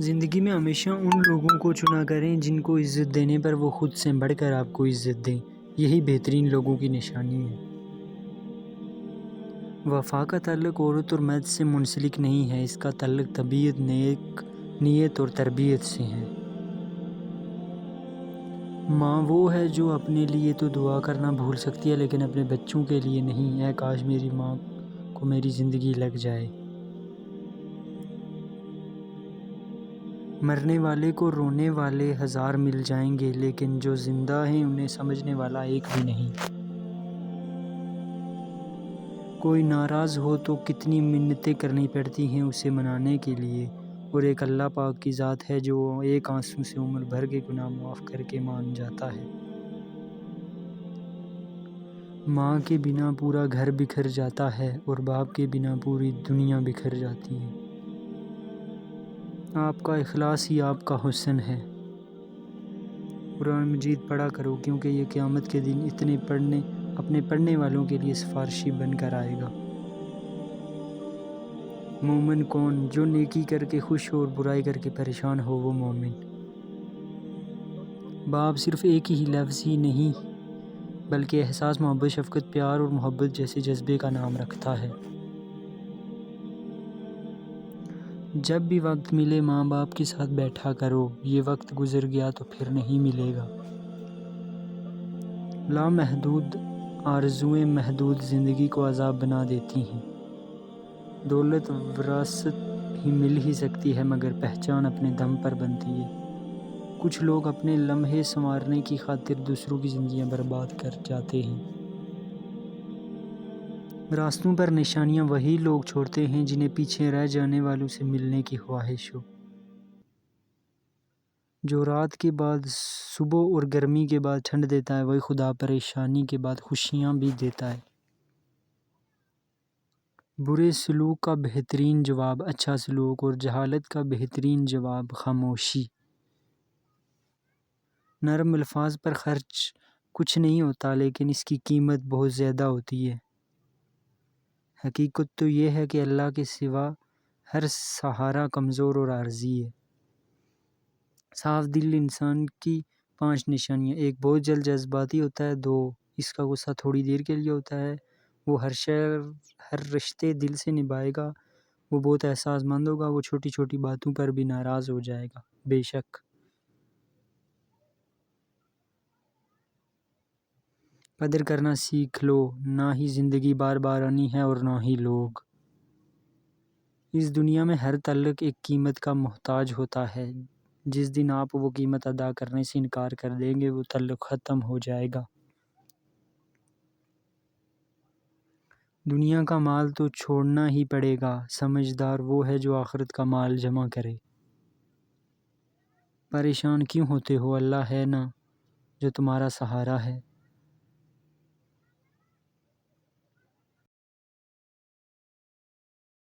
زندگی میں ہمیشہ ان لوگوں کو چنا کریں جن کو عزت دینے پر وہ خود سے بڑھ کر آپ کو عزت دیں، یہی بہترین لوگوں کی نشانی ہے۔ وفا کا تعلق عورت اور مرد سے منسلک نہیں ہے، اس کا تعلق طبیعت، نیک نیت اور تربیت سے ہے۔ ماں وہ ہے جو اپنے لیے تو دعا کرنا بھول سکتی ہے لیکن اپنے بچوں کے لیے نہیں۔ اے کاش میری ماں کو میری زندگی لگ جائے۔ مرنے والے کو رونے والے ہزار مل جائیں گے لیکن جو زندہ ہیں انہیں سمجھنے والا ایک بھی نہیں۔ کوئی ناراض ہو تو کتنی منتیں کرنی پڑتی ہیں اسے منانے کے لیے، اور ایک اللہ پاک کی ذات ہے جو ایک آنسو سے عمر بھر کے گناہ معاف کر کے مان جاتا ہے۔ ماں کے بنا پورا گھر بکھر جاتا ہے اور باپ کے بنا پوری دنیا بکھر جاتی ہے۔ آپ کا اخلاص ہی آپ کا حسن ہے۔ قرآن مجید پڑھا کرو کیونکہ یہ قیامت کے دن اپنے پڑھنے والوں کے لیے سفارشی بن کر آئے گا۔ مومن کون؟ جو نیکی کر کے خوش ہو اور برائی کر کے پریشان ہو، وہ مومن۔ باپ صرف ایک ہی لفظ ہی نہیں بلکہ احساس، محبت، شفقت، پیار اور محبت جیسے جذبے کا نام رکھتا ہے۔ جب بھی وقت ملے ماں باپ کے ساتھ بیٹھا کرو، یہ وقت گزر گیا تو پھر نہیں ملے گا۔ لامحدود آرزوئیں محدود زندگی کو عذاب بنا دیتی ہیں۔ دولت وراثت بھی مل ہی سکتی ہے مگر پہچان اپنے دم پر بنتی ہے۔ کچھ لوگ اپنے لمحے سنوارنے کی خاطر دوسروں کی زندگیاں برباد کر جاتے ہیں۔ راستوں پر نشانیاں وہی لوگ چھوڑتے ہیں جنہیں پیچھے رہ جانے والوں سے ملنے کی خواہش ہو۔ جو رات کے بعد صبح اور گرمی کے بعد ٹھنڈ دیتا ہے، وہی خدا پریشانی کے بعد خوشیاں بھی دیتا ہے۔ برے سلوک کا بہترین جواب اچھا سلوک اور جہالت کا بہترین جواب خاموشی۔ نرم الفاظ پر خرچ کچھ نہیں ہوتا لیکن اس کی قیمت بہت زیادہ ہوتی ہے۔ حقیقت تو یہ ہے کہ اللہ کے سوا ہر سہارا کمزور اور عارضی ہے۔ صاف دل انسان کی 5 نشانیاں: 1 بہت جلد جذباتی ہوتا ہے۔ 2 اس کا غصہ تھوڑی دیر کے لیے ہوتا ہے۔ وہ ہر رشتے دل سے نبھائے گا۔ وہ بہت احساس مند ہوگا۔ وہ چھوٹی چھوٹی باتوں پر بھی ناراض ہو جائے گا۔ بے شک قدر کرنا سیکھ لو، نہ ہی زندگی بار بار آنی ہے اور نہ ہی لوگ۔ اس دنیا میں ہر تعلق ایک قیمت کا محتاج ہوتا ہے۔ جس دن آپ وہ قیمت ادا کرنے سے انکار کر دیں گے وہ تعلق ختم ہو جائے گا۔ دنیا کا مال تو چھوڑنا ہی پڑے گا۔ سمجھدار وہ ہے جو آخرت کا مال جمع کرے۔ پریشان کیوں ہوتے ہو؟ اللہ ہے نا جو تمہارا سہارا ہے۔